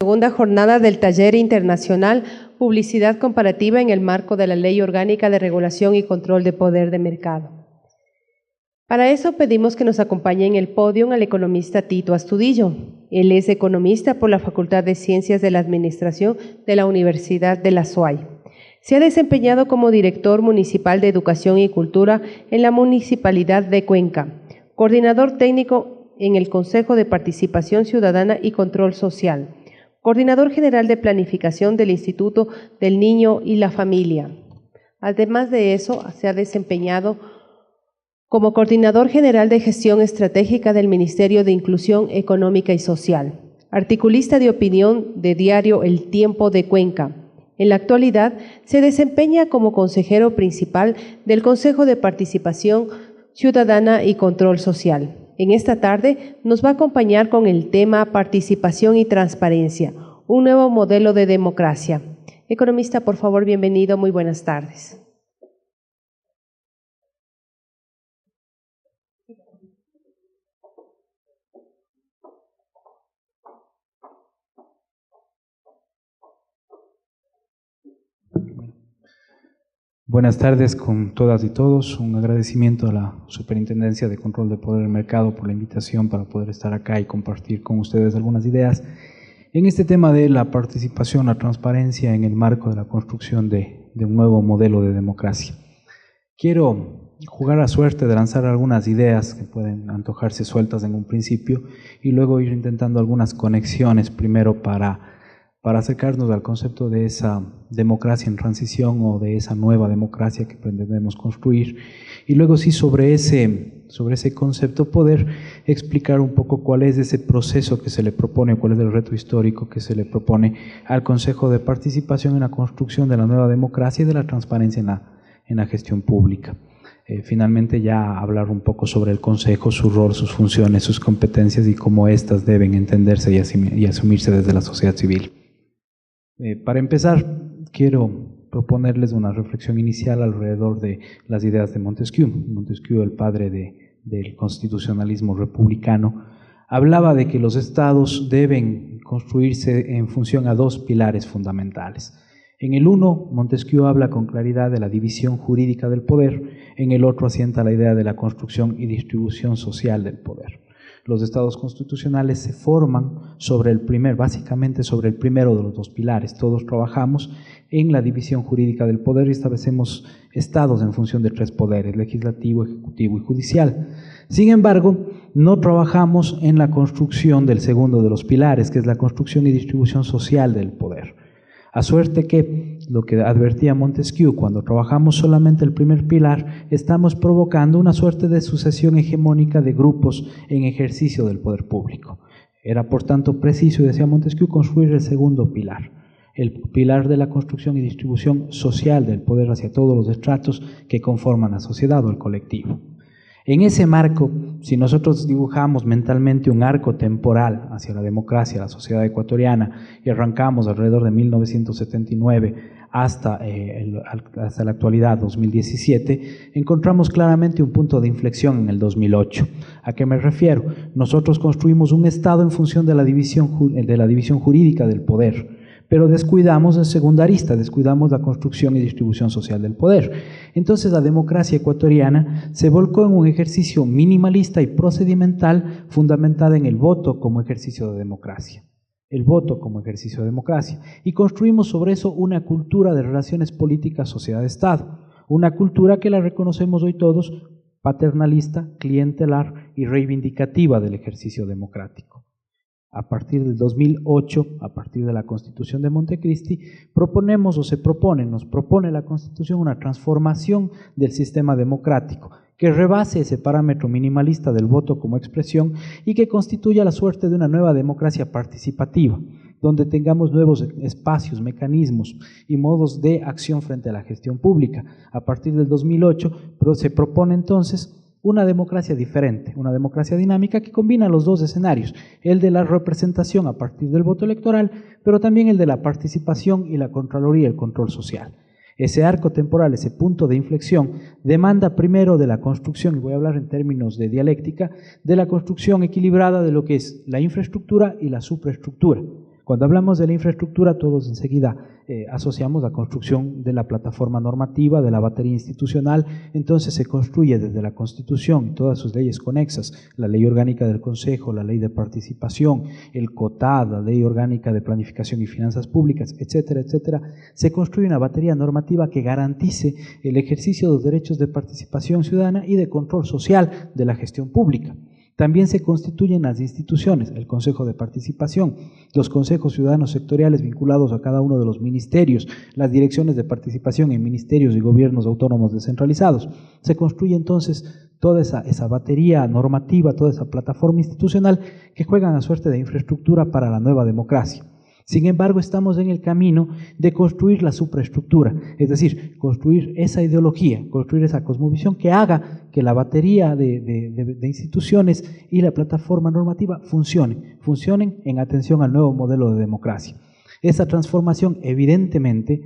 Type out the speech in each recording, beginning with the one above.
Segunda jornada del Taller Internacional Publicidad Comparativa en el marco de la Ley Orgánica de Regulación y Control de Poder de Mercado. Para eso pedimos que nos acompañe en el podio al economista Tito Astudillo. Él es economista por la Facultad de Ciencias de la Administración de la Universidad de la SUAY. Se ha desempeñado como director municipal de Educación y Cultura en la Municipalidad de Cuenca, coordinador técnico en el Consejo de Participación Ciudadana y Control Social, coordinador general de planificación del Instituto del Niño y la Familia. Además de eso, se ha desempeñado como coordinador general de gestión estratégica del Ministerio de Inclusión Económica y Social, articulista de opinión de diario El Tiempo de Cuenca. En la actualidad se desempeña como consejero principal del Consejo de Participación Ciudadana y Control Social. En esta tarde nos va a acompañar con el tema Participación y Transparencia, un nuevo modelo de democracia. Economista, por favor, bienvenido, muy buenas tardes. Buenas tardes con todas y todos. Un agradecimiento a la Superintendencia de Control de Poder del Mercado por la invitación para poder estar acá y compartir con ustedes algunas ideas en este tema de la participación, la transparencia en el marco de la construcción de un nuevo modelo de democracia. Quiero jugar a suerte de lanzar algunas ideas que pueden antojarse sueltas en un principio y luego ir intentando algunas conexiones primero para acercarnos al concepto de esa democracia en transición o de esa nueva democracia que pretendemos construir y luego sí sobre ese concepto poder explicar un poco cuál es ese proceso que se le propone, cuál es el reto histórico que se le propone al Consejo de Participación en la construcción de la nueva democracia y de la transparencia en la gestión pública. Finalmente ya hablar un poco sobre el Consejo, su rol, sus funciones, sus competencias y cómo éstas deben entenderse y asumirse desde la sociedad civil. Para empezar, quiero proponerles una reflexión inicial alrededor de las ideas de Montesquieu. Montesquieu, el padre del constitucionalismo republicano, hablaba de que los estados deben construirse en función a dos pilares fundamentales. En el uno, Montesquieu habla con claridad de la división jurídica del poder, en el otro asienta la idea de la construcción y distribución social del poder. Los estados constitucionales se forman básicamente sobre el primero de los dos pilares. Todos trabajamos en la división jurídica del poder y establecemos estados en función de tres poderes: legislativo, ejecutivo y judicial. Sin embargo, no trabajamos en la construcción del segundo de los pilares, que es la construcción y distribución social del poder. A suerte que, lo que advertía Montesquieu, cuando trabajamos solamente el primer pilar, estamos provocando una suerte de sucesión hegemónica de grupos en ejercicio del poder público. Era, por tanto, preciso, y decía Montesquieu, construir el segundo pilar, el pilar de la construcción y distribución social del poder hacia todos los estratos que conforman la sociedad o el colectivo. En ese marco, si nosotros dibujamos mentalmente un arco temporal hacia la democracia, la sociedad ecuatoriana, y arrancamos alrededor de 1979 hasta la actualidad, 2017, encontramos claramente un punto de inflexión en el 2008. ¿A qué me refiero? Nosotros construimos un Estado en función de la división jurídica del poder, pero descuidamos el secundarista, descuidamos la construcción y distribución social del poder. Entonces la democracia ecuatoriana se volcó en un ejercicio minimalista y procedimental fundamentada en el voto como ejercicio de democracia. El voto como ejercicio de democracia. Y construimos sobre eso una cultura de relaciones políticas sociedad-estado, una cultura que la reconocemos hoy todos paternalista, clientelar y reivindicativa del ejercicio democrático. A partir del 2008, a partir de la Constitución de Montecristi, nos propone la Constitución una transformación del sistema democrático que rebase ese parámetro minimalista del voto como expresión y que constituya la suerte de una nueva democracia participativa, donde tengamos nuevos espacios, mecanismos y modos de acción frente a la gestión pública. A partir del 2008 se propone entonces una democracia diferente, una democracia dinámica que combina los dos escenarios, el de la representación a partir del voto electoral, pero también el de la participación y la Contraloría, el control social. Ese arco temporal, ese punto de inflexión, demanda primero de la construcción, y voy a hablar en términos de dialéctica, de la construcción equilibrada de lo que es la infraestructura y la supraestructura. Cuando hablamos de la infraestructura, todos enseguida asociamos la construcción de la plataforma normativa, de la batería institucional. Entonces se construye desde la Constitución y todas sus leyes conexas, la Ley Orgánica del Consejo, la Ley de Participación, el COTAD, la Ley Orgánica de Planificación y Finanzas Públicas, etcétera, etcétera. Se construye una batería normativa que garantice el ejercicio de los derechos de participación ciudadana y de control social de la gestión pública. También se constituyen las instituciones, el Consejo de Participación, los consejos ciudadanos sectoriales vinculados a cada uno de los ministerios, las direcciones de participación en ministerios y gobiernos autónomos descentralizados. Se construye entonces toda esa batería normativa, toda esa plataforma institucional que juegan a suerte de infraestructura para la nueva democracia. Sin embargo, estamos en el camino de construir la supraestructura, es decir, construir esa ideología, construir esa cosmovisión que haga que la batería de instituciones y la plataforma normativa funcionen en atención al nuevo modelo de democracia. Esa transformación evidentemente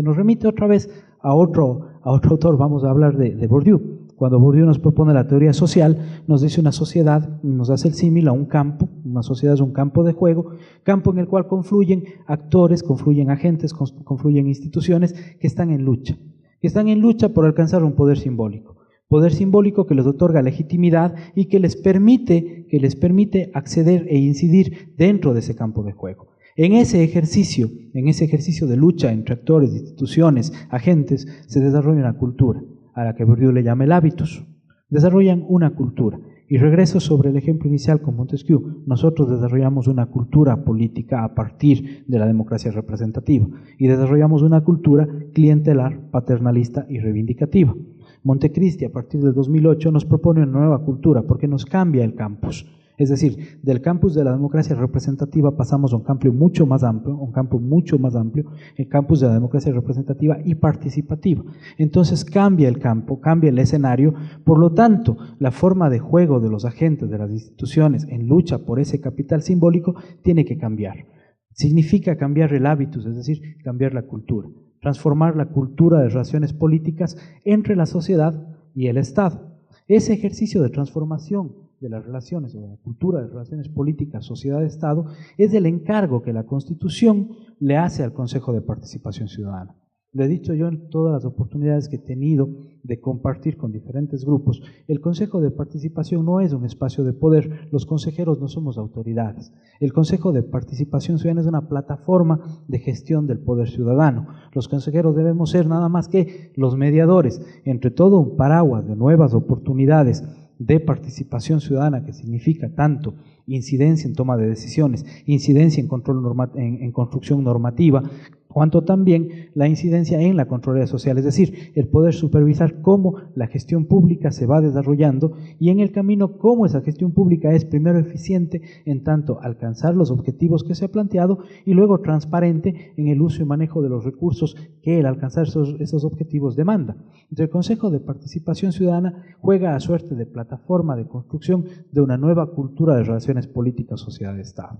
nos remite otra vez a otro autor. Vamos a hablar de Bourdieu. Cuando Bourdieu nos propone la teoría social, nos dice una sociedad, nos hace el símil a un campo. Una sociedad es un campo de juego, campo en el cual confluyen actores, confluyen agentes, confluyen instituciones que están en lucha por alcanzar un poder simbólico que les otorga legitimidad y que les permite acceder e incidir dentro de ese campo de juego. En ese ejercicio de lucha entre actores, instituciones, agentes, se desarrolla una cultura, a la que Bourdieu le llama el hábitus. Desarrollan una cultura. Y regreso sobre el ejemplo inicial con Montesquieu. Nosotros desarrollamos una cultura política a partir de la democracia representativa y desarrollamos una cultura clientelar, paternalista y reivindicativa. Montecristi, a partir del 2008, nos propone una nueva cultura porque nos cambia el campus. Es decir, del campus de la democracia representativa pasamos a un campo mucho más amplio, el campus de la democracia representativa y participativa. Entonces cambia el campo, cambia el escenario, por lo tanto, la forma de juego de los agentes de las instituciones en lucha por ese capital simbólico tiene que cambiar. Significa cambiar el hábitus, es decir, cambiar la cultura, transformar la cultura de relaciones políticas entre la sociedad y el Estado. Ese ejercicio de transformación de las relaciones o de la cultura de relaciones políticas, sociedad-Estado, es el encargo que la Constitución le hace al Consejo de Participación Ciudadana. Lo he dicho yo en todas las oportunidades que he tenido de compartir con diferentes grupos. El Consejo de Participación no es un espacio de poder, los consejeros no somos autoridades. El Consejo de Participación Ciudadana es una plataforma de gestión del poder ciudadano. Los consejeros debemos ser nada más que los mediadores entre todo un paraguas de nuevas oportunidades de participación ciudadana, que significa tanto incidencia en toma de decisiones, incidencia en control en construcción normativa, cuanto también la incidencia en la Contraloría Social, es decir, el poder supervisar cómo la gestión pública se va desarrollando y en el camino cómo esa gestión pública es primero eficiente en tanto alcanzar los objetivos que se ha planteado y luego transparente en el uso y manejo de los recursos que el alcanzar esos objetivos demanda. Entonces, el Consejo de Participación Ciudadana juega a suerte de plataforma de construcción de una nueva cultura de relaciones políticas, sociedad-Estado.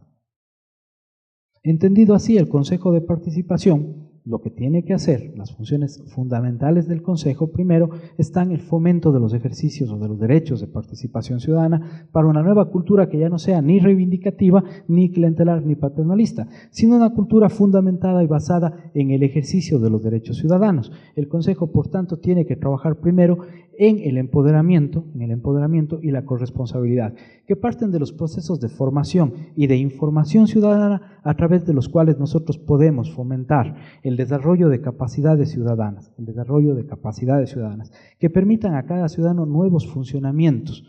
Entendido así, el Consejo de Participación, lo que tiene que hacer, las funciones fundamentales del Consejo, primero, están el fomento de los ejercicios o de los derechos de participación ciudadana para una nueva cultura que ya no sea ni reivindicativa, ni clientelar, ni paternalista, sino una cultura fundamentada y basada en el ejercicio de los derechos ciudadanos. El Consejo, por tanto, tiene que trabajar primero en el empoderamiento y la corresponsabilidad, que parten de los procesos de formación y de información ciudadana a través de los cuales nosotros podemos fomentar el desarrollo de capacidades ciudadanas, que permitan a cada ciudadano nuevos funcionamientos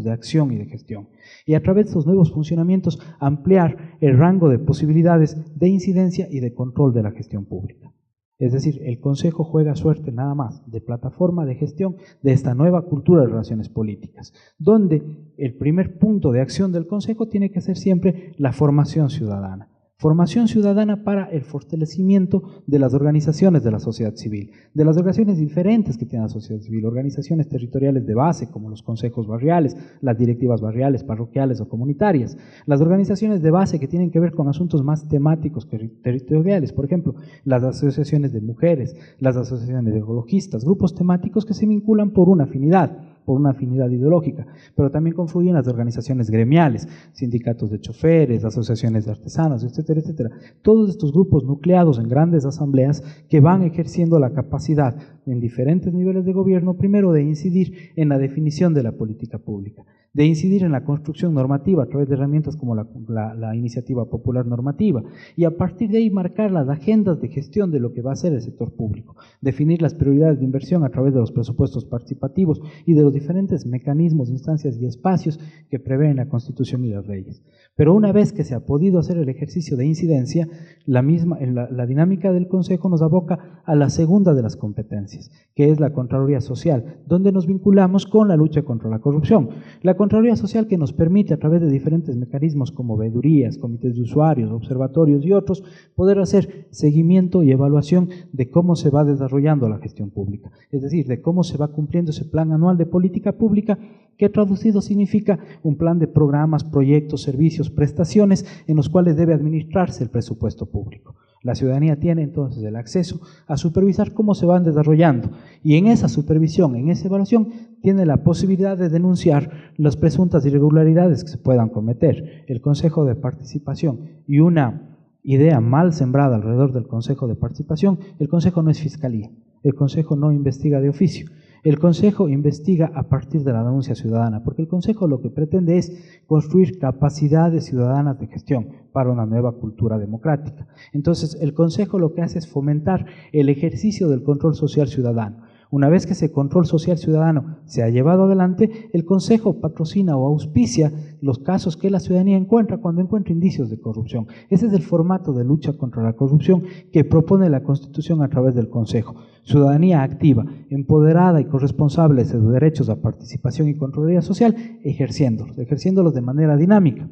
de acción y de gestión. Y a través de esos nuevos funcionamientos ampliar el rango de posibilidades de incidencia y de control de la gestión pública. Es decir, el Consejo juega suerte nada más de plataforma de gestión de esta nueva cultura de relaciones políticas, donde el primer punto de acción del Consejo tiene que ser siempre la formación ciudadana. Formación ciudadana para el fortalecimiento de las organizaciones de la sociedad civil, de las organizaciones diferentes que tiene la sociedad civil, organizaciones territoriales de base como los consejos barriales, las directivas barriales, parroquiales o comunitarias, las organizaciones de base que tienen que ver con asuntos más temáticos que territoriales, por ejemplo, las asociaciones de mujeres, las asociaciones de ecologistas, grupos temáticos que se vinculan por una afinidad. por una afinidad ideológica, pero también confluyen las organizaciones gremiales, sindicatos de choferes, asociaciones de artesanos, etcétera, etcétera. Todos estos grupos nucleados en grandes asambleas que van ejerciendo la capacidad en diferentes niveles de gobierno, primero de incidir en la definición de la política pública, de incidir en la construcción normativa a través de herramientas como la iniciativa popular normativa, y a partir de ahí marcar las agendas de gestión de lo que va a ser el sector público, definir las prioridades de inversión a través de los presupuestos participativos y de los diferentes mecanismos, instancias y espacios que prevén la Constitución y las leyes. Pero una vez que se ha podido hacer el ejercicio de incidencia, la dinámica del Consejo nos aboca a la segunda de las competencias, que es la Contraloría Social, donde nos vinculamos con la lucha contra la corrupción. La Contraloría Social que nos permite a través de diferentes mecanismos como veedurías, comités de usuarios, observatorios y otros, poder hacer seguimiento y evaluación de cómo se va desarrollando la gestión pública, es decir, de cómo se va cumpliendo ese plan anual de política pública, que traducido significa un plan de programas, proyectos, servicios, prestaciones en los cuales debe administrarse el presupuesto público. La ciudadanía tiene entonces el acceso a supervisar cómo se van desarrollando, y en esa supervisión, en esa evaluación, tiene la posibilidad de denunciar las presuntas irregularidades que se puedan cometer. El Consejo de Participación, y una idea mal sembrada alrededor del Consejo de Participación: el Consejo no es fiscalía, el Consejo no investiga de oficio. El Consejo investiga a partir de la denuncia ciudadana, porque el Consejo lo que pretende es construir capacidades ciudadanas de gestión para una nueva cultura democrática. Entonces, el Consejo lo que hace es fomentar el ejercicio del control social ciudadano. Una vez que ese control social ciudadano se ha llevado adelante, el Consejo patrocina o auspicia los casos que la ciudadanía encuentra cuando encuentra indicios de corrupción. Ese es el formato de lucha contra la corrupción que propone la Constitución a través del Consejo. Ciudadanía activa, empoderada y corresponsable de sus derechos a participación y Contraloría Social, ejerciéndolos de manera dinámica.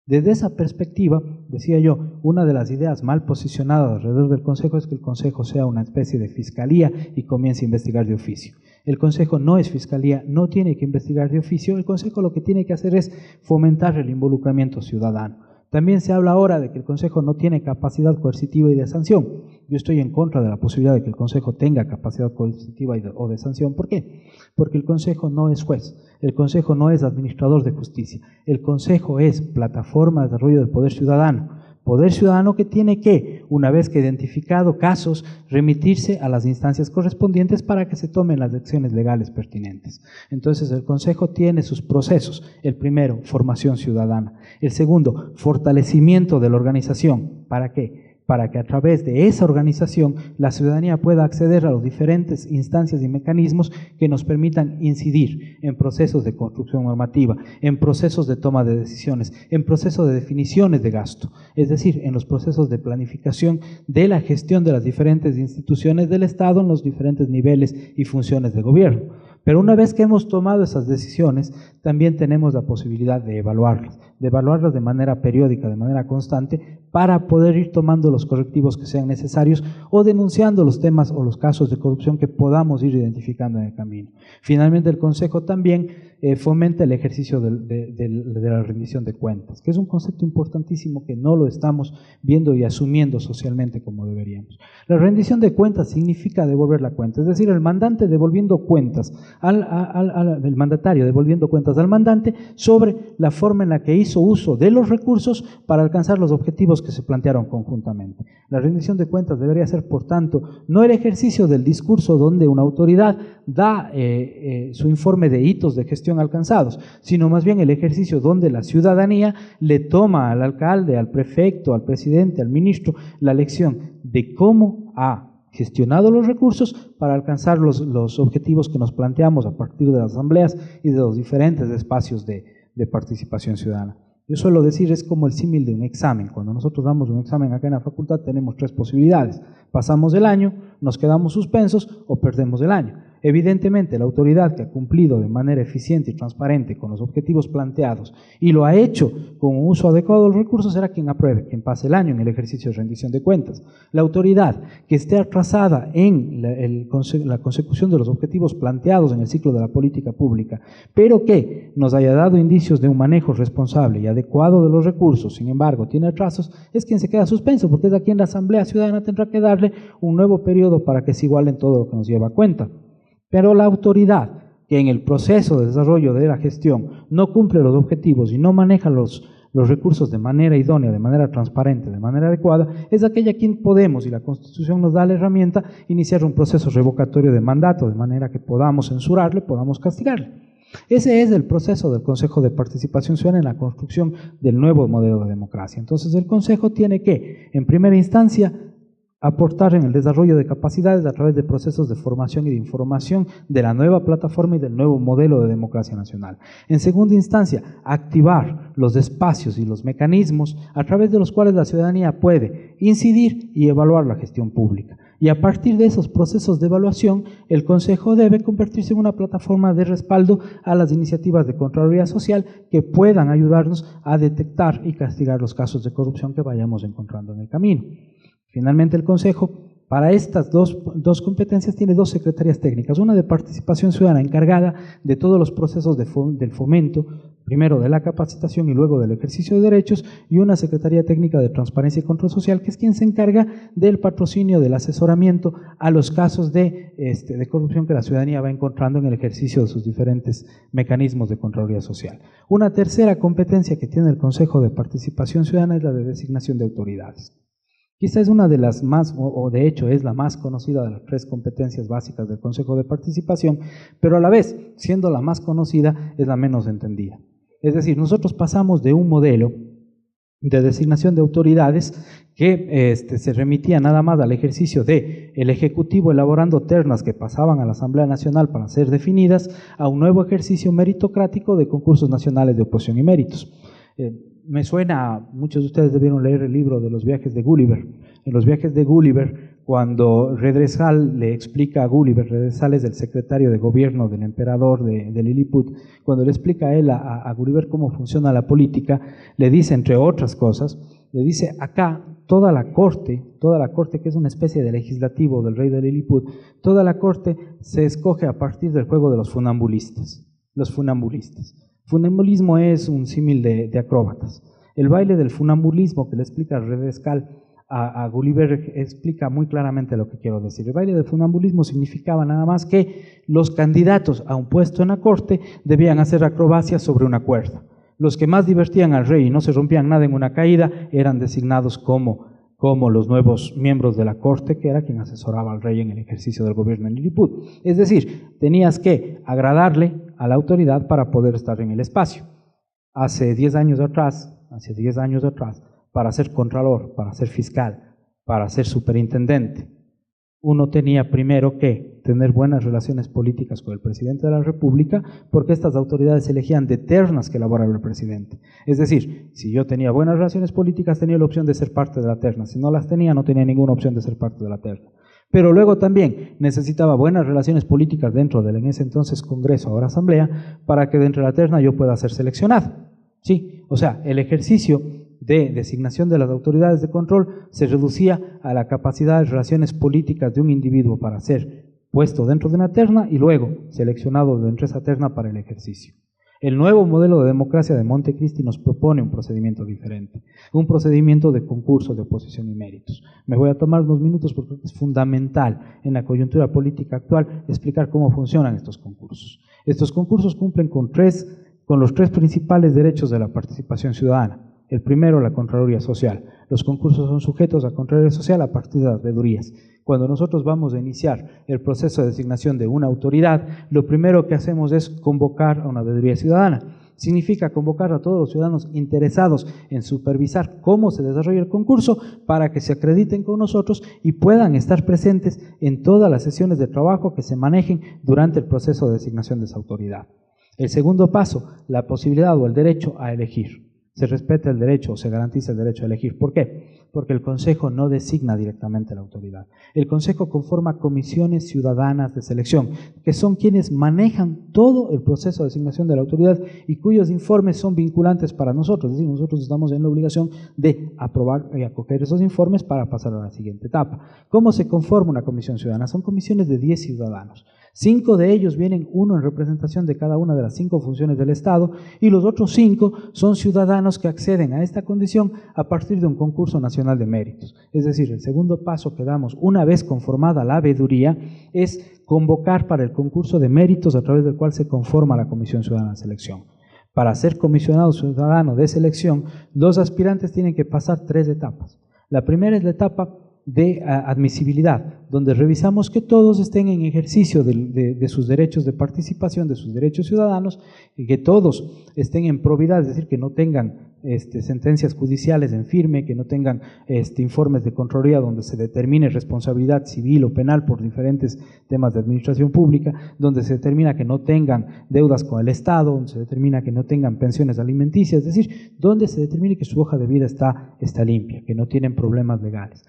Desde esa perspectiva, decía yo, una de las ideas mal posicionadas alrededor del Consejo es que el Consejo sea una especie de fiscalía y comience a investigar de oficio. El Consejo no es fiscalía, no tiene que investigar de oficio. El Consejo lo que tiene que hacer es fomentar el involucramiento ciudadano. También se habla ahora de que el Consejo no tiene capacidad coercitiva y de sanción. Yo estoy en contra de la posibilidad de que el Consejo tenga capacidad coercitiva o de sanción. ¿Por qué? Porque el Consejo no es juez, el Consejo no es administrador de justicia, el Consejo es plataforma de desarrollo del poder ciudadano que tiene que, una vez que identificado casos, remitirse a las instancias correspondientes para que se tomen las acciones legales pertinentes. Entonces el Consejo tiene sus procesos: el primero, formación ciudadana; el segundo, fortalecimiento de la organización. ¿Para qué? Para que a través de esa organización la ciudadanía pueda acceder a las diferentes instancias y mecanismos que nos permitan incidir en procesos de construcción normativa, en procesos de toma de decisiones, en procesos de definiciones de gasto, es decir, en los procesos de planificación de la gestión de las diferentes instituciones del Estado en los diferentes niveles y funciones de gobierno. Pero una vez que hemos tomado esas decisiones, también tenemos la posibilidad de evaluarlas de manera periódica, de manera constante, para poder ir tomando los correctivos que sean necesarios o denunciando los temas o los casos de corrupción que podamos ir identificando en el camino. Finalmente, el Consejo también fomenta el ejercicio de la rendición de cuentas, que es un concepto importantísimo que no lo estamos viendo y asumiendo socialmente como deberíamos. La rendición de cuentas significa devolver la cuenta, es decir, el mandante devolviendo cuentas el mandatario devolviendo cuentas al mandante sobre la forma en la que hizo uso de los recursos para alcanzar los objetivos que se plantearon conjuntamente. La rendición de cuentas debería ser, por tanto, no el ejercicio del discurso donde una autoridad da su informe de hitos de gestión alcanzados, sino más bien el ejercicio donde la ciudadanía le toma al alcalde, al prefecto, al presidente, al ministro, la lección de cómo ha gestionado los recursos para alcanzar los objetivos que nos planteamos a partir de las asambleas y de los diferentes espacios de participación ciudadana. Yo suelo decir, es como el símil de un examen. Cuando nosotros damos un examen acá en la facultad tenemos tres posibilidades: pasamos el año, nos quedamos suspensos o perdemos el año. Evidentemente, la autoridad que ha cumplido de manera eficiente y transparente con los objetivos planteados y lo ha hecho con un uso adecuado de los recursos será quien apruebe, quien pase el año en el ejercicio de rendición de cuentas. La autoridad que esté atrasada en la consecución de los objetivos planteados en el ciclo de la política pública, pero que nos haya dado indicios de un manejo responsable y adecuado de los recursos, sin embargo tiene atrasos, es quien se queda suspenso, porque es a quien la Asamblea Ciudadana tendrá que darle un nuevo periodo para que se igualen todo lo que nos lleva a cuenta. Pero la autoridad que en el proceso de desarrollo de la gestión no cumple los objetivos y no maneja los recursos de manera idónea, de manera transparente, de manera adecuada, es aquella a quien podemos, y la Constitución nos da la herramienta, iniciar un proceso revocatorio de mandato, de manera que podamos censurarle, podamos castigarle. Ese es el proceso del Consejo de Participación Ciudadana en la construcción del nuevo modelo de democracia. Entonces el Consejo tiene que, en primera instancia, aportar en el desarrollo de capacidades a través de procesos de formación y de información de la nueva plataforma y del nuevo modelo de democracia nacional. En segunda instancia, activar los espacios y los mecanismos a través de los cuales la ciudadanía puede incidir y evaluar la gestión pública. Y a partir de esos procesos de evaluación, el Consejo debe convertirse en una plataforma de respaldo a las iniciativas de Contraloría Social que puedan ayudarnos a detectar y castigar los casos de corrupción que vayamos encontrando en el camino. Finalmente, el Consejo, para estas dos competencias, tiene dos secretarías técnicas, una de participación ciudadana encargada de todos los procesos del fomento, primero de la capacitación y luego del ejercicio de derechos, y una secretaría técnica de transparencia y control social, que es quien se encarga del patrocinio, del asesoramiento a los casos de corrupción que la ciudadanía va encontrando en el ejercicio de sus diferentes mecanismos de Contraloría Social. Una tercera competencia que tiene el Consejo de Participación Ciudadana es la de designación de autoridades. Quizá es una de las más, o de hecho es la más conocida de las tres competencias básicas del Consejo de Participación, pero a la vez, siendo la más conocida, es la menos entendida. Es decir, nosotros pasamos de un modelo de designación de autoridades que se remitía nada más al ejercicio de el Ejecutivo elaborando ternas que pasaban a la Asamblea Nacional para ser definidas, a un nuevo ejercicio meritocrático de concursos nacionales de oposición y méritos. Me suena, muchos de ustedes debieron leer el libro de los viajes de Gulliver. En los viajes de Gulliver, cuando Redresal le explica a Gulliver, Redresal es el secretario de gobierno del emperador de Lilliput, cuando le explica a él, a Gulliver, cómo funciona la política, le dice, entre otras cosas, le dice, acá toda la corte que es una especie de legislativo del rey de Lilliput, toda la corte se escoge a partir del juego de los funambulistas. Los funambulistas. Funambulismo es un símil de acróbatas. El baile del funambulismo que le explica Redescal a Gulliver explica muy claramente lo que quiero decir. El baile del funambulismo significaba nada más que los candidatos a un puesto en la corte debían hacer acrobacias sobre una cuerda. Los que más divertían al rey y no se rompían nada en una caída eran designados como los nuevos miembros de la corte, que era quien asesoraba al rey en el ejercicio del gobierno en Lilliput. Es decir, tenías que agradarle a la autoridad para poder estar en el espacio. Hace 10 años atrás, para ser contralor, para ser fiscal, para ser superintendente, uno tenía primero que tener buenas relaciones políticas con el presidente de la República, porque estas autoridades elegían de ternas que elaboraba el presidente. Es decir, si yo tenía buenas relaciones políticas, tenía la opción de ser parte de la terna. Si no las tenía, no tenía ninguna opción de ser parte de la terna. Pero luego también necesitaba buenas relaciones políticas dentro del en ese entonces Congreso, ahora Asamblea, para que dentro de la terna yo pueda ser seleccionado. Sí, o sea, el ejercicio de designación de las autoridades de control se reducía a la capacidad de relaciones políticas de un individuo para ser puesto dentro de una terna y luego seleccionado dentro de esa terna para el ejercicio. El nuevo modelo de democracia de Montecristi nos propone un procedimiento diferente, un procedimiento de concurso de oposición y méritos. Me voy a tomar unos minutos porque es fundamental en la coyuntura política actual explicar cómo funcionan estos concursos. Estos concursos cumplen con los tres principales derechos de la participación ciudadana. El primero, la Contraloría Social. Los concursos son sujetos a Contraloría Social a partir de las veedurías. Cuando nosotros vamos a iniciar el proceso de designación de una autoridad, lo primero que hacemos es convocar a una veeduría ciudadana. Significa convocar a todos los ciudadanos interesados en supervisar cómo se desarrolla el concurso para que se acrediten con nosotros y puedan estar presentes en todas las sesiones de trabajo que se manejen durante el proceso de designación de esa autoridad. El segundo paso, la posibilidad o el derecho a elegir. Se respeta el derecho o se garantiza el derecho a elegir. ¿Por qué? Porque el Consejo no designa directamente a la autoridad. El Consejo conforma comisiones ciudadanas de selección, que son quienes manejan todo el proceso de designación de la autoridad y cuyos informes son vinculantes para nosotros. Es decir, nosotros estamos en la obligación de aprobar y acoger esos informes para pasar a la siguiente etapa. ¿Cómo se conforma una comisión ciudadana? Son comisiones de 10 ciudadanos. 5 de ellos vienen, uno en representación de cada una de las 5 funciones del Estado, y los otros 5 son ciudadanos que acceden a esta condición a partir de un concurso nacional de méritos. Es decir, el segundo paso que damos una vez conformada la veeduría es convocar para el concurso de méritos a través del cual se conforma la Comisión Ciudadana de Selección. Para ser comisionado ciudadano de selección, los aspirantes tienen que pasar 3 etapas. La primera es la etapa de admisibilidad, donde revisamos que todos estén en ejercicio de sus derechos de participación, de sus derechos ciudadanos, y que todos estén en probidad, es decir, que no tengan sentencias judiciales en firme, que no tengan informes de Contraloría donde se determine responsabilidad civil o penal por diferentes temas de administración pública, donde se determina que no tengan deudas con el Estado, donde se determina que no tengan pensiones alimenticias, es decir, donde se determine que su hoja de vida está limpia, que no tienen problemas legales.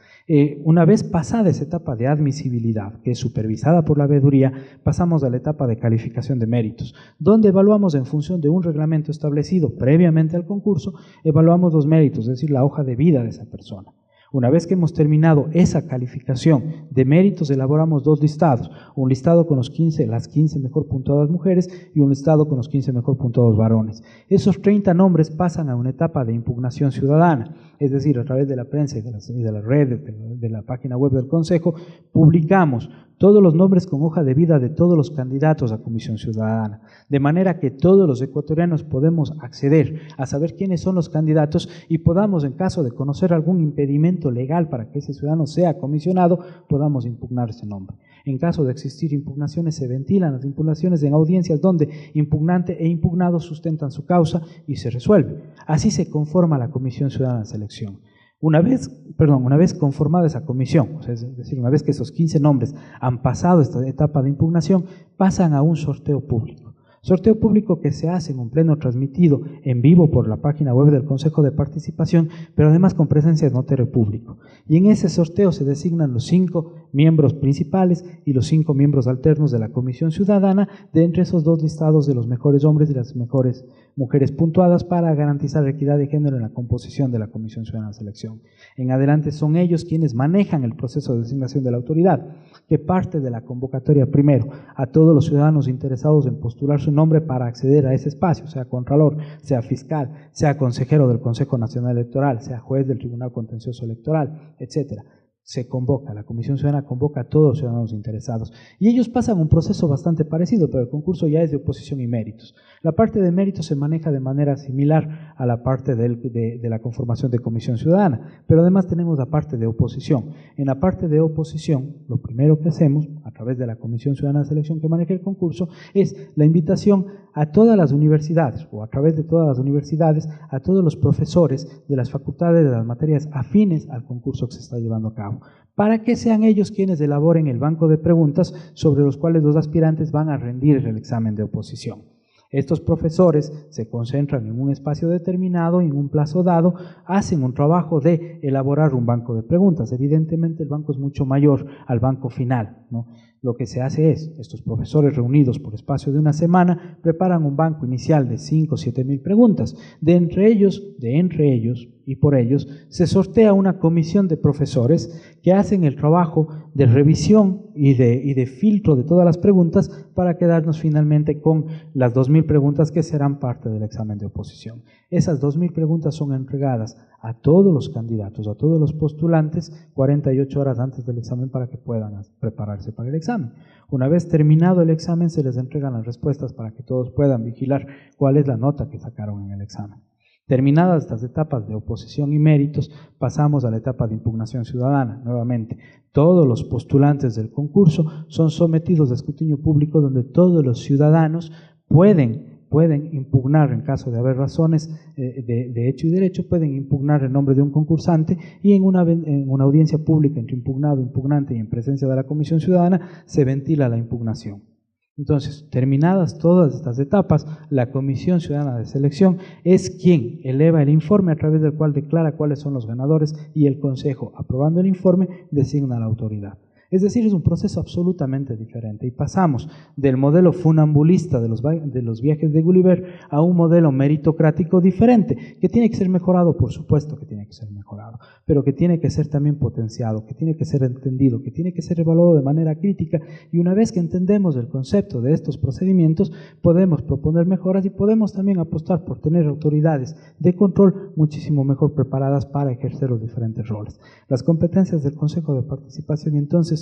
Una vez pasada esa etapa de admisibilidad, que es supervisada por la veeduría, pasamos a la etapa de calificación de méritos, donde evaluamos en función de un reglamento establecido previamente al concurso, evaluamos los méritos, es decir, la hoja de vida de esa persona. Una vez que hemos terminado esa calificación de méritos, elaboramos 2 listados, un listado con las 15 mejor puntuadas mujeres y un listado con los 15 mejor puntuados varones. Esos 30 nombres pasan a una etapa de impugnación ciudadana, es decir, a través de la prensa y de las redes, de la página web del Consejo, publicamos todos los nombres con hoja de vida de todos los candidatos a Comisión Ciudadana, de manera que todos los ecuatorianos podemos acceder a saber quiénes son los candidatos y podamos, en caso de conocer algún impedimento legal para que ese ciudadano sea comisionado, podamos impugnar ese nombre. En caso de existir impugnaciones, se ventilan las impugnaciones en audiencias donde impugnante e impugnado sustentan su causa y se resuelve. Así se conforma la Comisión Ciudadana de Selección. Una vez conformada esa comisión, es decir, una vez que esos 15 nombres han pasado esta etapa de impugnación, pasan a un sorteo público. Sorteo público que se hace en un pleno transmitido en vivo por la página web del Consejo de Participación, pero además con presencia de notario público. Y en ese sorteo se designan los 5 miembros principales y los 5 miembros alternos de la Comisión Ciudadana, de entre esos 2 listados de los mejores hombres y las mejores mujeres puntuadas para garantizar la equidad de género en la composición de la Comisión Ciudadana de Selección. En adelante son ellos quienes manejan el proceso de designación de la autoridad, que parte de la convocatoria primero a todos los ciudadanos interesados en postular su nombre para acceder a ese espacio, sea contralor, sea fiscal, sea consejero del Consejo Nacional Electoral, sea juez del Tribunal Contencioso Electoral, etcétera. Se convoca, la Comisión Ciudadana convoca a todos los ciudadanos interesados y ellos pasan un proceso bastante parecido, pero el concurso ya es de oposición y méritos. La parte de méritos se maneja de manera similar a la parte de la conformación de Comisión Ciudadana, pero además tenemos la parte de oposición. En la parte de oposición, lo primero que hacemos, a través de la Comisión Ciudadana de Selección que maneja el concurso, es la invitación a todas las universidades, o a través de todas las universidades, a todos los profesores de las facultades de las materias afines al concurso que se está llevando a cabo, para que sean ellos quienes elaboren el banco de preguntas sobre los cuales los aspirantes van a rendir el examen de oposición. Estos profesores se concentran en un espacio determinado, en un plazo dado, hacen un trabajo de elaborar un banco de preguntas. Evidentemente el banco es mucho mayor al banco final, ¿no? Lo que se hace es, estos profesores reunidos por espacio de una semana, preparan un banco inicial de 5 o 7 mil preguntas. De entre ellos y por ellos, se sortea una comisión de profesores que hacen el trabajo de revisión y de filtro de todas las preguntas para quedarnos finalmente con las 2.000 preguntas que serán parte del examen de oposición. Esas 2.000 preguntas son entregadas a todos los candidatos, a todos los postulantes, 48 horas antes del examen para que puedan prepararse para el examen. Una vez terminado el examen, se les entregan las respuestas para que todos puedan vigilar cuál es la nota que sacaron en el examen. Terminadas estas etapas de oposición y méritos, pasamos a la etapa de impugnación ciudadana. Nuevamente, todos los postulantes del concurso son sometidos a escrutinio público donde todos los ciudadanos pueden impugnar, en caso de haber razones de hecho y derecho, pueden impugnar el nombre de un concursante y en una audiencia pública entre impugnado, impugnante y en presencia de la Comisión Ciudadana se ventila la impugnación. Entonces, terminadas todas estas etapas, la Comisión Ciudadana de Selección es quien eleva el informe a través del cual declara cuáles son los ganadores y el Consejo, aprobando el informe, designa a la autoridad. Es decir, es un proceso absolutamente diferente y pasamos del modelo funambulista de los viajes de Gulliver a un modelo meritocrático diferente, que tiene que ser mejorado, por supuesto que tiene que ser mejorado, pero que tiene que ser también potenciado, que tiene que ser entendido, que tiene que ser evaluado de manera crítica, y una vez que entendemos el concepto de estos procedimientos, podemos proponer mejoras y podemos también apostar por tener autoridades de control muchísimo mejor preparadas para ejercer los diferentes roles. Las competencias del Consejo de Participación entonces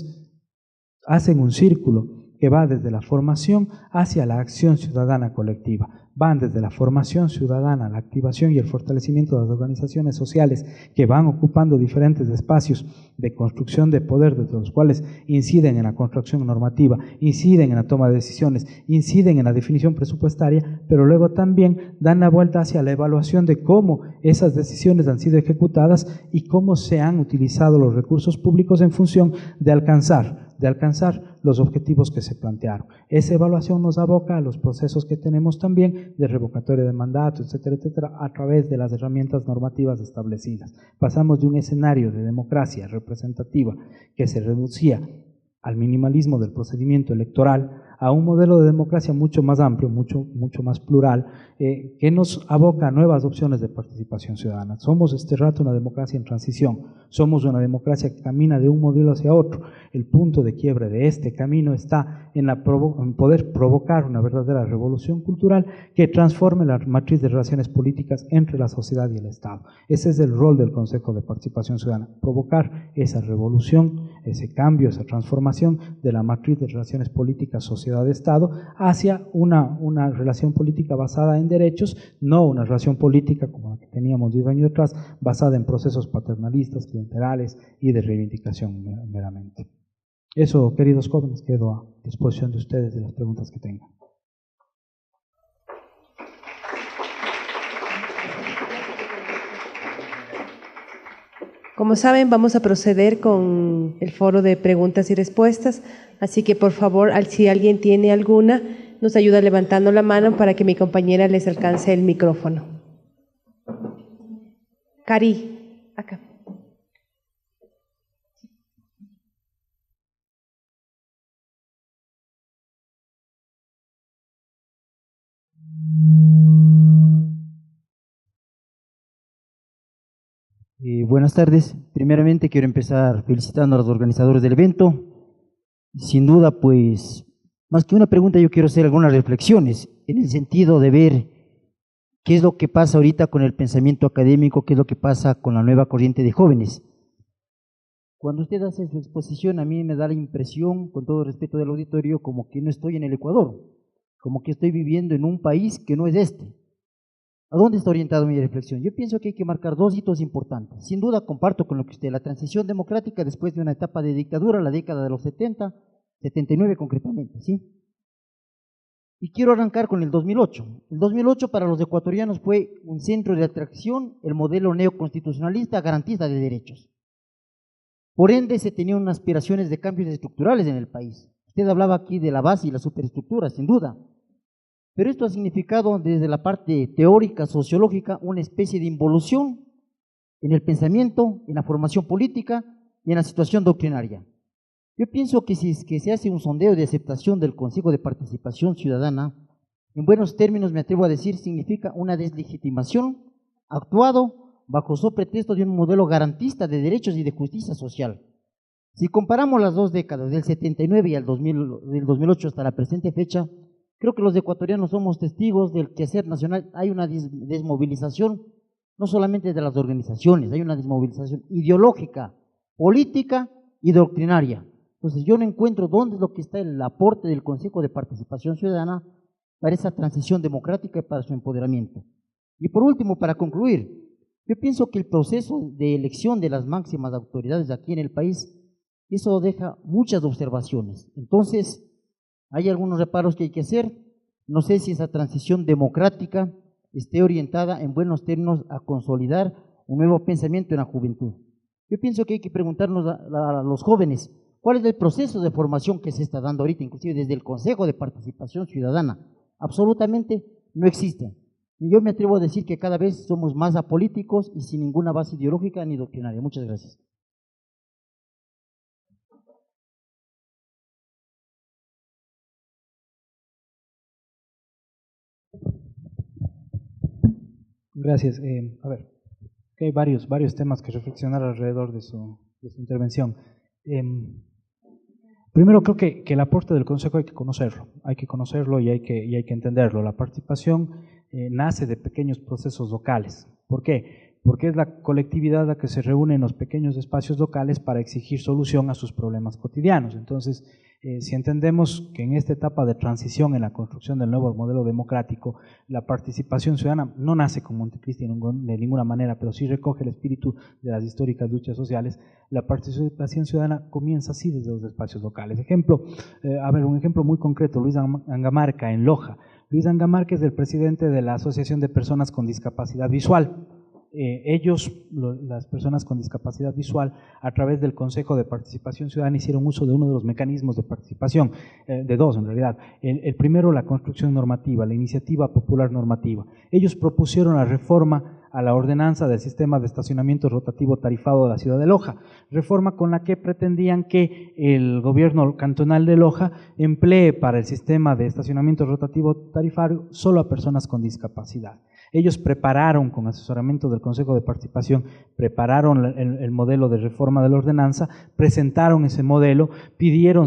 hacen un círculo que va desde la formación hacia la acción ciudadana colectiva. Van desde la formación ciudadana, la activación y el fortalecimiento de las organizaciones sociales que van ocupando diferentes espacios de construcción de poder, desde los cuales inciden en la construcción normativa, inciden en la toma de decisiones, inciden en la definición presupuestaria, pero luego también dan la vuelta hacia la evaluación de cómo esas decisiones han sido ejecutadas y cómo se han utilizado los recursos públicos en función de alcanzar los objetivos que se plantearon. Esa evaluación nos aboca a los procesos que tenemos también de revocatoria de mandato, etcétera, etcétera, a través de las herramientas normativas establecidas. Pasamos de un escenario de democracia representativa que se reducía al minimalismo del procedimiento electoral a un modelo de democracia mucho más amplio, mucho más plural, que nos aboca a nuevas opciones de participación ciudadana. Somos este rato una democracia en transición, somos una democracia que camina de un modelo hacia otro. El punto de quiebre de este camino está en poder provocar una verdadera revolución cultural que transforme la matriz de relaciones políticas entre la sociedad y el Estado. Ese es el rol del Consejo de Participación Ciudadana, provocar esa revolución, ese cambio, esa transformación de la matriz de relaciones políticas sociedad-Estado hacia una relación política basada en derechos, no una relación política como la que teníamos 10 años atrás, basada en procesos paternalistas, clientelares y de reivindicación meramente. Eso, queridos jóvenes, quedo a disposición de ustedes de las preguntas que tengan. Como saben, vamos a proceder con el foro de preguntas y respuestas, así que por favor, si alguien tiene alguna, nos ayuda levantando la mano para que mi compañera les alcance el micrófono. Cari, acá. Buenas tardes. Primeramente quiero empezar felicitando a los organizadores del evento. Sin duda, pues, más que una pregunta, yo quiero hacer algunas reflexiones en el sentido de ver qué es lo que pasa ahorita con el pensamiento académico, qué es lo que pasa con la nueva corriente de jóvenes. Cuando usted hace su exposición, a mí me da la impresión, con todo respeto del auditorio, como que no estoy en el Ecuador, como que estoy viviendo en un país que no es este. ¿A dónde está orientada mi reflexión? Yo pienso que hay que marcar dos hitos importantes. Sin duda comparto con lo que usted, la transición democrática después de una etapa de dictadura, la década de los 70, 79 concretamente, ¿sí? Y quiero arrancar con el 2008. El 2008 para los ecuatorianos fue un centro de atracción, el modelo neoconstitucionalista garantista de derechos. Por ende, se tenían unas aspiraciones de cambios estructurales en el país. Usted hablaba aquí de la base y la superestructura, sin duda. Pero esto ha significado desde la parte teórica, sociológica, una especie de involución en el pensamiento, en la formación política y en la situación doctrinaria. Yo pienso que si es que se hace un sondeo de aceptación del Consejo de Participación Ciudadana, en buenos términos me atrevo a decir, significa una deslegitimación actuado bajo su pretexto de un modelo garantista de derechos y de justicia social. Si comparamos las dos décadas, del 79 y del 2008 hasta la presente fecha, creo que los ecuatorianos somos testigos del quehacer nacional. Hay una desmovilización, no solamente de las organizaciones, hay una desmovilización ideológica, política y doctrinaria. Entonces yo no encuentro dónde es lo que está el aporte del Consejo de Participación Ciudadana para esa transición democrática y para su empoderamiento. Y por último, para concluir, yo pienso que el proceso de elección de las máximas autoridades aquí en el país, eso deja muchas observaciones. Entonces, hay algunos reparos que hay que hacer. No sé si esa transición democrática esté orientada en buenos términos a consolidar un nuevo pensamiento en la juventud. Yo pienso que hay que preguntarnos a los jóvenes, ¿cuál es el proceso de formación que se está dando ahorita, inclusive desde el Consejo de Participación Ciudadana? Absolutamente no existe. Y yo me atrevo a decir que cada vez somos más apolíticos y sin ninguna base ideológica ni doctrinaria. Muchas gracias. Gracias. A ver, hay varios temas que reflexionar alrededor de su intervención. Primero, creo que el aporte del Consejo hay que conocerlo y hay que entenderlo. La participación nace de pequeños procesos locales. ¿Por qué? Porque es la colectividad la que se reúne en los pequeños espacios locales para exigir solución a sus problemas cotidianos. Entonces, si entendemos que en esta etapa de transición en la construcción del nuevo modelo democrático, la participación ciudadana no nace con Montecristi de ninguna manera, pero sí recoge el espíritu de las históricas luchas sociales, la participación ciudadana comienza así desde los espacios locales. Un ejemplo muy concreto, Luis Angamarca en Loja. Luis Angamarca es el presidente de la Asociación de Personas con Discapacidad Visual. Las personas con discapacidad visual, a través del Consejo de Participación Ciudadana, hicieron uso de uno de los mecanismos de participación, de dos en realidad. El primero, la construcción normativa, la iniciativa popular normativa. Ellos propusieron la reforma a la ordenanza del sistema de estacionamiento rotativo tarifado de la ciudad de Loja, reforma con la que pretendían que el gobierno cantonal de Loja emplee para el sistema de estacionamiento rotativo tarifario solo a personas con discapacidad. Ellos prepararon, con asesoramiento del Consejo de Participación, prepararon el modelo de reforma de la ordenanza, presentaron ese modelo, pidieron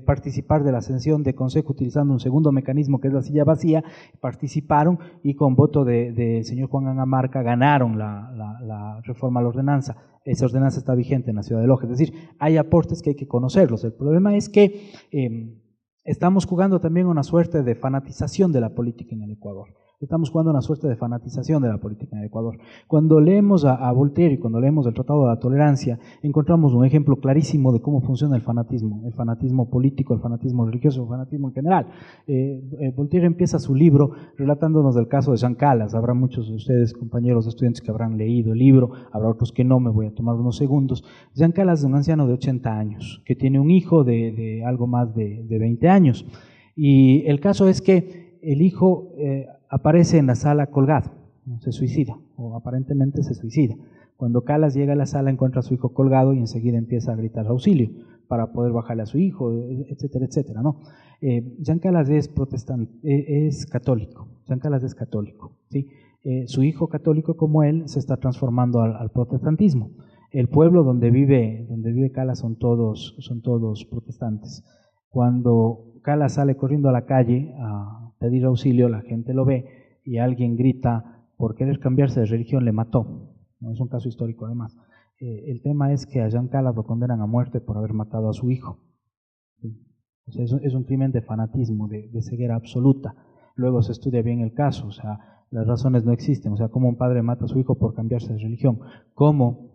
participar de la sesión de Consejo utilizando un segundo mecanismo que es la silla vacía, participaron y con voto del señor Juan Angamarca ganaron la reforma a la ordenanza. Esa ordenanza está vigente en la ciudad de Loja. Es decir, hay aportes que hay que conocerlos. El problema es que estamos jugando también una suerte de fanatización de la política en el Ecuador. Estamos jugando una suerte de fanatización de la política en el Ecuador. Cuando leemos a Voltaire y cuando leemos el Tratado de la Tolerancia, encontramos un ejemplo clarísimo de cómo funciona el fanatismo político, el fanatismo religioso, el fanatismo en general. Voltaire empieza su libro relatándonos del caso de Jean Calas. Habrá muchos de ustedes, compañeros estudiantes, que habrán leído el libro, habrá otros que no, me voy a tomar unos segundos. Jean Calas es un anciano de 80 años, que tiene un hijo de algo más de 20 años. Y el caso es que el hijo aparece en la sala colgado, se suicida, o aparentemente se suicida. Cuando Calas llega a la sala, encuentra a su hijo colgado y enseguida empieza a gritar auxilio para poder bajarle a su hijo, etcétera, etcétera, ¿no? Jean Calas es protestante, es católico. Jean Calas es católico, ¿sí? Su hijo católico, como él, se está transformando al protestantismo. El pueblo donde vive Calas son todos protestantes. Cuando Calas sale corriendo a la calle a pedir auxilio, la gente lo ve y alguien grita: por querer cambiarse de religión le mató. No es un caso histórico además. El tema es que a Jean Calas lo condenan a muerte por haber matado a su hijo. ¿Sí? O sea, es un crimen de fanatismo, de ceguera absoluta. Luego se estudia bien el caso, o sea, las razones no existen. O sea, cómo un padre mata a su hijo por cambiarse de religión, cómo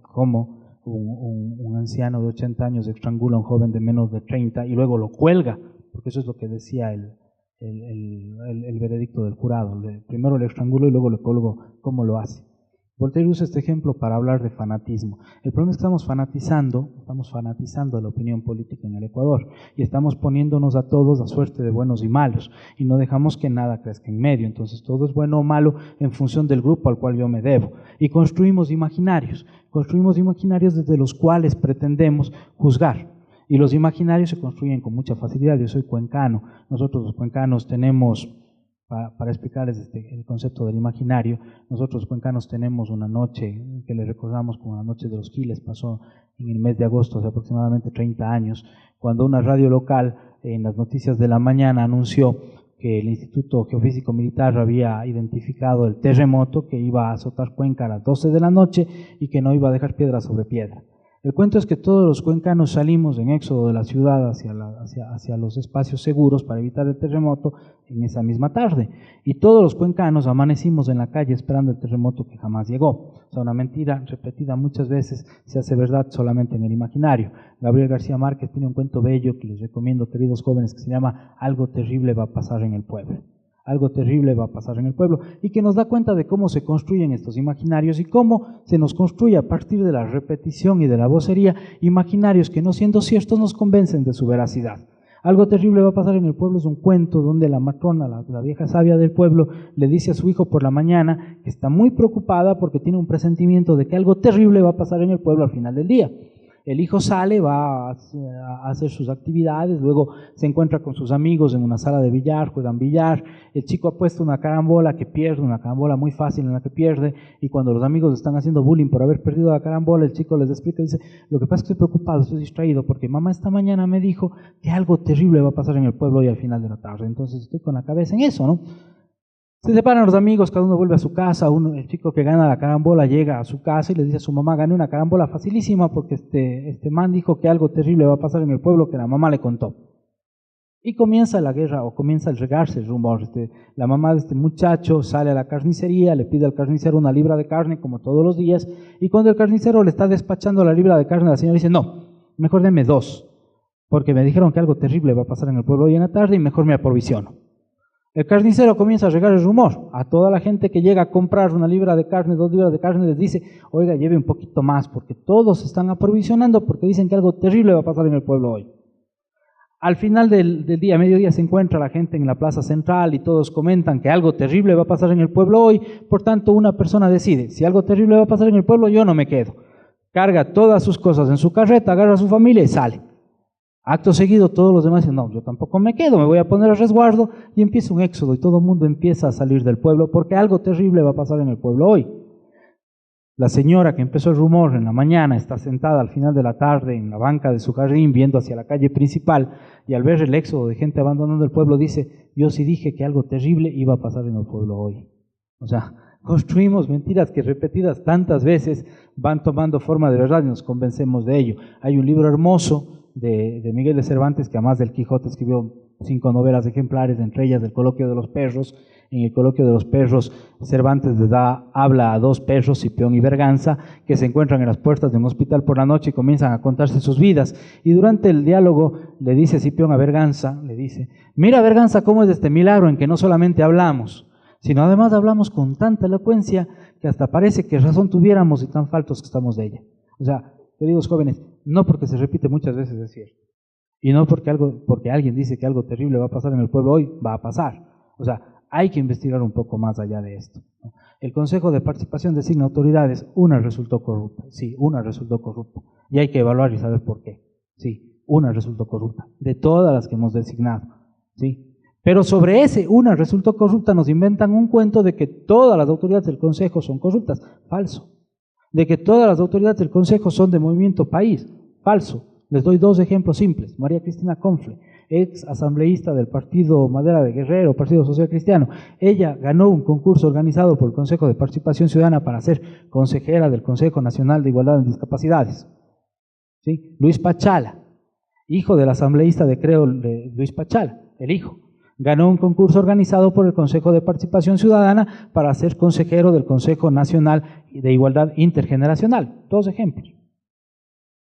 un anciano de 80 años estrangula a un joven de menos de 30 y luego lo cuelga, porque eso es lo que decía el veredicto del jurado. Primero le estranguló y luego le colgó. ¿Cómo lo hace? Voltaire usa este ejemplo para hablar de fanatismo. El problema es que estamos fanatizando la opinión política en el Ecuador y estamos poniéndonos a todos a suerte de buenos y malos y no dejamos que nada crezca en medio. Entonces todo es bueno o malo en función del grupo al cual yo me debo. Y construimos imaginarios desde los cuales pretendemos juzgar. Y los imaginarios se construyen con mucha facilidad. Yo soy cuencano. Nosotros los cuencanos tenemos, para explicarles el concepto del imaginario, nosotros los cuencanos tenemos una noche que le recordamos como la noche de los Giles, pasó en el mes de agosto, hace aproximadamente 30 años, cuando una radio local en las noticias de la mañana anunció que el Instituto Geofísico Militar había identificado el terremoto que iba a azotar Cuenca a las 12 de la noche y que no iba a dejar piedra sobre piedra. El cuento es que todos los cuencanos salimos en éxodo de la ciudad hacia los espacios seguros para evitar el terremoto en esa misma tarde. Y todos los cuencanos amanecimos en la calle esperando el terremoto que jamás llegó. O sea, una mentira repetida muchas veces se hace verdad solamente en el imaginario. Gabriel García Márquez tiene un cuento bello que les recomiendo, queridos jóvenes, que se llama Algo terrible va a pasar en el pueblo. Algo terrible va a pasar en el pueblo, y que nos da cuenta de cómo se construyen estos imaginarios y cómo se nos construye a partir de la repetición y de la vocería imaginarios que, no siendo ciertos, nos convencen de su veracidad. Algo terrible va a pasar en el pueblo es un cuento donde la matrona, la vieja sabia del pueblo, le dice a su hijo por la mañana que está muy preocupada porque tiene un presentimiento de que algo terrible va a pasar en el pueblo al final del día. El hijo sale, va a hacer sus actividades, luego se encuentra con sus amigos en una sala de billar, juegan billar, el chico ha puesto una carambola que pierde, una carambola muy fácil en la que pierde, y cuando los amigos están haciendo bullying por haber perdido la carambola, el chico les explica y dice, lo que pasa es que estoy preocupado, estoy distraído, porque mamá esta mañana me dijo que algo terrible va a pasar en el pueblo hoy al final de la tarde, entonces estoy con la cabeza en eso, ¿no? Se separan los amigos, cada uno vuelve a su casa, el chico que gana la carambola llega a su casa y le dice a su mamá, gané una carambola facilísima porque este man dijo que algo terrible va a pasar en el pueblo que la mamá le contó. Y comienza la guerra o comienza a regarse el rumor. La mamá de este muchacho sale a la carnicería, le pide al carnicero una libra de carne como todos los días, y cuando el carnicero le está despachando la libra de carne, la señora dice, no, mejor deme 2, porque me dijeron que algo terrible va a pasar en el pueblo hoy en la tarde y mejor me aprovisiono. El carnicero comienza a regar el rumor. A toda la gente que llega a comprar una libra de carne, 2 libras de carne, les dice, oiga, lleve un poquito más, porque todos se están aprovisionando porque dicen que algo terrible va a pasar en el pueblo hoy. Al final del día, mediodía, se encuentra la gente en la plaza central y todos comentan que algo terrible va a pasar en el pueblo hoy. Por tanto, una persona decide, si algo terrible va a pasar en el pueblo, yo no me quedo. Carga todas sus cosas en su carreta, agarra a su familia y sale. Acto seguido, todos los demás dicen, no, yo tampoco me quedo, me voy a poner a resguardo, y empieza un éxodo y todo el mundo empieza a salir del pueblo porque algo terrible va a pasar en el pueblo hoy. La señora que empezó el rumor en la mañana está sentada al final de la tarde en la banca de su jardín viendo hacia la calle principal y al ver el éxodo de gente abandonando el pueblo dice, yo sí dije que algo terrible iba a pasar en el pueblo hoy. O sea, construimos mentiras que repetidas tantas veces van tomando forma de verdad y nos convencemos de ello. Hay un libro hermoso de Miguel de Cervantes, que además del Quijote escribió 5 novelas ejemplares, entre ellas del Coloquio de los Perros. En el Coloquio de los Perros, Cervantes habla a 2 perros, Cipión y Berganza, que se encuentran en las puertas de un hospital por la noche y comienzan a contarse sus vidas. Y durante el diálogo le dice Cipión a Berganza, le dice, mira Berganza cómo es este milagro en que no solamente hablamos, sino además hablamos con tanta elocuencia que hasta parece que razón tuviéramos y tan faltos que estamos de ella. O sea, queridos jóvenes, no porque se repite muchas veces es cierto. Y no porque alguien dice que algo terrible va a pasar en el pueblo hoy, va a pasar. O sea, hay que investigar un poco más allá de esto. El Consejo de Participación designa autoridades, una resultó corrupta. Sí, una resultó corrupta. Y hay que evaluar y saber por qué. Sí, una resultó corrupta. De todas las que hemos designado. Sí. Pero sobre una resultó corrupta, nos inventan un cuento de que todas las autoridades del Consejo son corruptas. Falso. De que todas las autoridades del Consejo son de Movimiento País. Falso. Les doy 2 ejemplos simples. María Cristina Confle, ex asambleísta del Partido Madera de Guerrero, Partido Social Cristiano. Ella ganó un concurso organizado por el Consejo de Participación Ciudadana para ser consejera del Consejo Nacional de Igualdad en Discapacidades. ¿Sí? Luis Pachala, hijo del asambleísta de Creo, Luis Pachala, el hijo, ganó un concurso organizado por el Consejo de Participación Ciudadana para ser consejero del Consejo Nacional de Igualdad Intergeneracional. 2 ejemplos.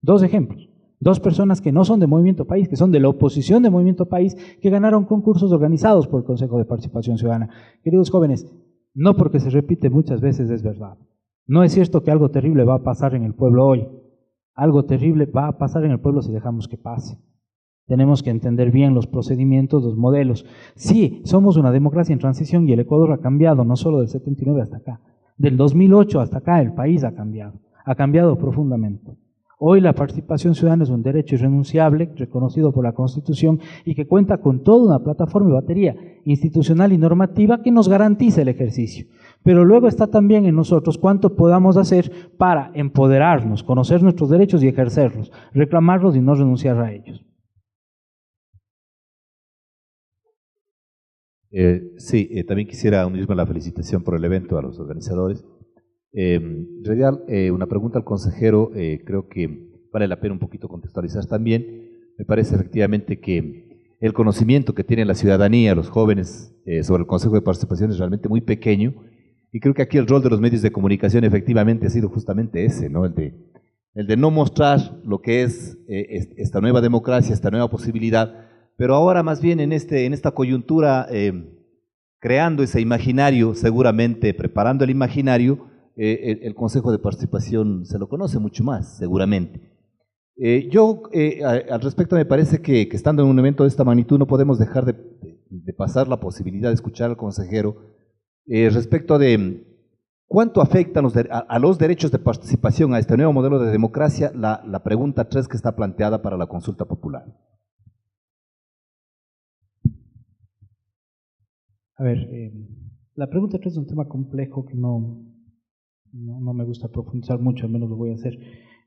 2 ejemplos. 2 personas que no son de Movimiento País, que son de la oposición de Movimiento País, que ganaron concursos organizados por el Consejo de Participación Ciudadana. Queridos jóvenes, no porque se repite muchas veces es verdad. No es cierto que algo terrible va a pasar en el pueblo hoy. Algo terrible va a pasar en el pueblo si dejamos que pase. Tenemos que entender bien los procedimientos, los modelos. Sí, somos una democracia en transición y el Ecuador ha cambiado, no solo del 79 hasta acá. Del 2008 hasta acá el país ha cambiado profundamente. Hoy la participación ciudadana es un derecho irrenunciable, reconocido por la Constitución y que cuenta con toda una plataforma y batería institucional y normativa que nos garantiza el ejercicio. Pero luego está también en nosotros cuánto podamos hacer para empoderarnos, conocer nuestros derechos y ejercerlos, reclamarlos y no renunciar a ellos. También quisiera unirme a la felicitación por el evento a los organizadores. En realidad, una pregunta al consejero, creo que vale la pena un poquito contextualizar también. Me parece efectivamente que el conocimiento que tiene la ciudadanía, los jóvenes, sobre el Consejo de Participación es realmente muy pequeño, y creo que aquí el rol de los medios de comunicación efectivamente ha sido justamente ese, ¿no? El de no mostrar lo que es esta nueva democracia, esta nueva posibilidad, pero ahora más bien en esta coyuntura, creando ese imaginario, seguramente preparando el imaginario. El Consejo de Participación se lo conoce mucho más, seguramente. Al respecto me parece que estando en un evento de esta magnitud no podemos dejar de pasar la posibilidad de escuchar al consejero respecto de ¿Cuánto afectan a los derechos de participación a este nuevo modelo de democracia la pregunta 3 que está planteada para la consulta popular? A ver, la pregunta 3 es un tema complejo que no me gusta profundizar mucho, al menos lo voy a hacer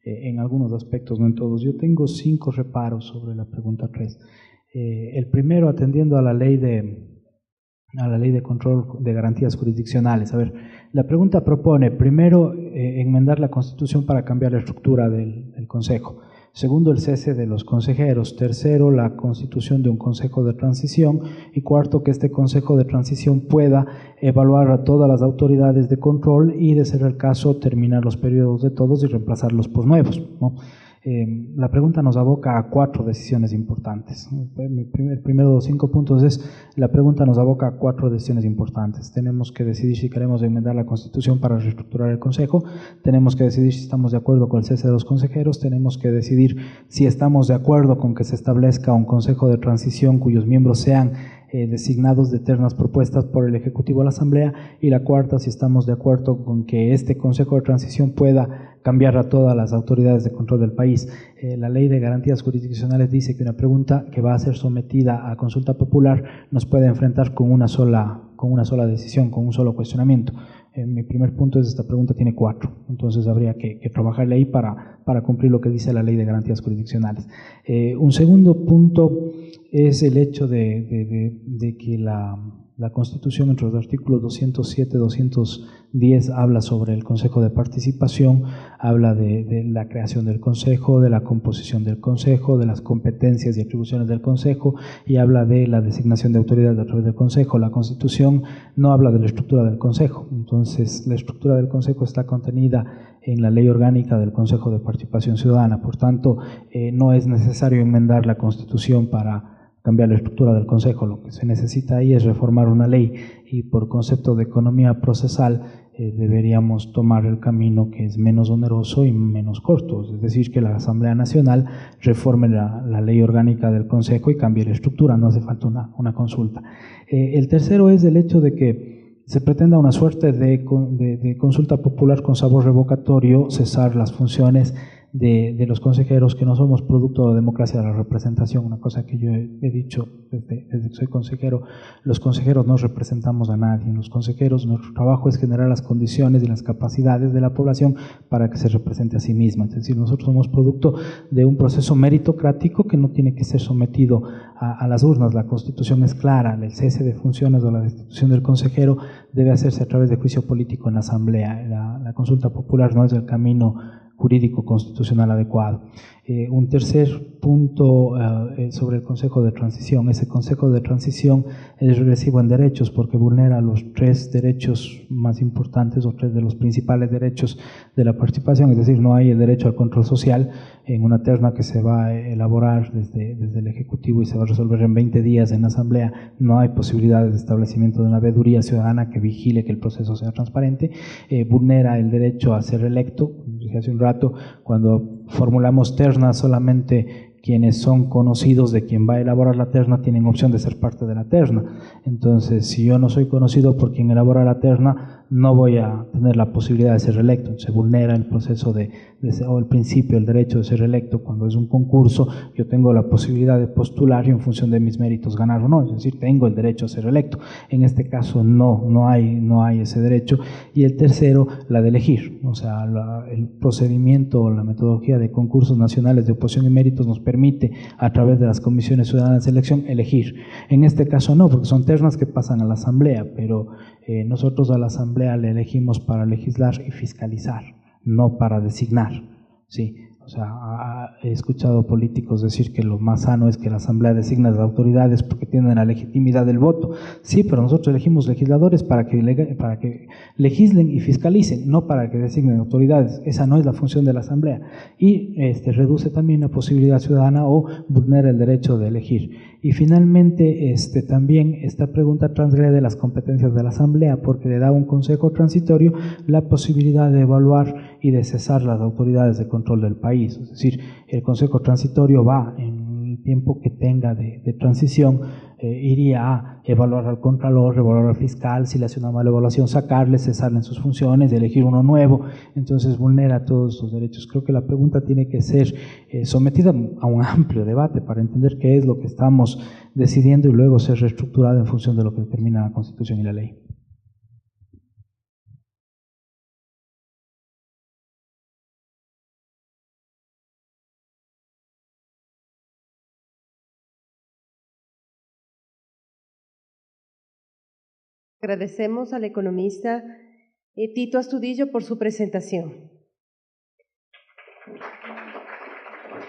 en algunos aspectos, no en todos. Yo tengo 5 reparos sobre la pregunta 3. El primero, atendiendo a la ley de control de garantías jurisdiccionales. A ver, la pregunta propone, primero, enmendar la Constitución para cambiar la estructura del Consejo. Segundo, el cese de los consejeros. Tercero, la constitución de un consejo de transición. Y cuarto, que este consejo de transición pueda evaluar a todas las autoridades de control y, de ser el caso, terminar los periodos de todos y reemplazarlos por nuevos, ¿no? La pregunta nos aboca a 4 decisiones importantes. El primero de los 5 puntos es, la pregunta nos aboca a 4 decisiones importantes. Tenemos que decidir si queremos enmendar la Constitución para reestructurar el Consejo, tenemos que decidir si estamos de acuerdo con el cese de los consejeros, tenemos que decidir si estamos de acuerdo con que se establezca un Consejo de Transición cuyos miembros sean designados de ternas propuestas por el Ejecutivo a la Asamblea, y la cuarta, si estamos de acuerdo con que este Consejo de Transición pueda cambiar a todas las autoridades de control del país. La Ley de Garantías Jurisdiccionales dice que una pregunta que va a ser sometida a consulta popular nos puede enfrentar con una sola decisión, con un solo cuestionamiento. Mi primer punto es, esta pregunta tiene 4, entonces habría que trabajarle ahí para cumplir lo que dice la Ley de Garantías Jurisdiccionales. Un segundo punto es el hecho de que la Constitución, entre los artículos 207 y 210, habla sobre el Consejo de Participación, habla de la creación del Consejo, de la composición del Consejo, de las competencias y atribuciones del Consejo, y habla de la designación de autoridades a través del Consejo. La Constitución no habla de la estructura del Consejo, entonces la estructura del Consejo está contenida en la Ley Orgánica del Consejo de Participación Ciudadana. Por tanto, no es necesario enmendar la Constitución para cambiar la estructura del Consejo. Lo que se necesita ahí es reformar una ley, y por concepto de economía procesal deberíamos tomar el camino que es menos oneroso y menos corto, es decir, que la Asamblea Nacional reforme la ley orgánica del Consejo y cambie la estructura, no hace falta una consulta. El tercero es el hecho de que se pretenda una suerte de consulta popular con sabor revocatorio, cesar las funciones de los consejeros, que no somos producto de la democracia de la representación, una cosa que yo he dicho desde que soy consejero. Los consejeros no representamos a nadie, los consejeros, nuestro trabajo es generar las condiciones y las capacidades de la población para que se represente a sí misma. Es decir, nosotros somos producto de un proceso meritocrático que no tiene que ser sometido a las urnas. La Constitución es clara, el cese de funciones o la destitución del consejero debe hacerse a través de juicio político en la Asamblea. La consulta popular no es el camino jurídico constitucional adecuado. Un tercer punto sobre el Consejo de Transición. Ese Consejo de Transición es regresivo en derechos porque vulnera los 3 derechos más importantes, o 3 de los principales derechos de la participación, es decir, no hay el derecho al control social. En una terna que se va a elaborar desde el Ejecutivo y se va a resolver en 20 días en la Asamblea, no hay posibilidades de establecimiento de una veeduría ciudadana que vigile que el proceso sea transparente. Vulnera el derecho a ser electo. Dije hace un rato, cuando formulamos ternas, solamente quienes son conocidos de quien va a elaborar la terna tienen opción de ser parte de la terna. Entonces, si yo no soy conocido por quien elabora la terna, no voy a tener la posibilidad de ser reelecto. Se vulnera el proceso o el principio, el derecho de ser reelecto. Cuando es un concurso, yo tengo la posibilidad de postular y en función de mis méritos ganar o no, es decir, tengo el derecho a ser reelecto. En este caso no hay ese derecho. Y el tercero, la de elegir. O sea, el procedimiento o la metodología de concursos nacionales de oposición y méritos nos permite, a través de las comisiones ciudadanas de selección, elegir. En este caso no, porque son ternas que pasan a la Asamblea, pero nosotros a la Asamblea le elegimos para legislar y fiscalizar, no para designar, ¿sí? O sea, he escuchado políticos decir que lo más sano es que la Asamblea designe a las autoridades porque tienen la legitimidad del voto. Sí, pero nosotros elegimos legisladores para que legislen y fiscalicen, no para que designen autoridades. Esa no es la función de la Asamblea. Y reduce también la posibilidad ciudadana o vulnera el derecho de elegir. Y finalmente, también esta pregunta transgrede las competencias de la Asamblea porque le da a un consejo transitorio la posibilidad de evaluar y de cesar las autoridades de control del país. Es decir, el consejo transitorio va en el tiempo que tenga de transición iría a evaluar al contralor, evaluar al fiscal, si le hace una mala evaluación, sacarle, cesarle en sus funciones, elegir uno nuevo, entonces vulnera todos los derechos. Creo que la pregunta tiene que ser sometida a un amplio debate para entender qué es lo que estamos decidiendo y luego ser reestructurada en función de lo que determina la Constitución y la ley. Agradecemos al economista Tito Astudillo por su presentación.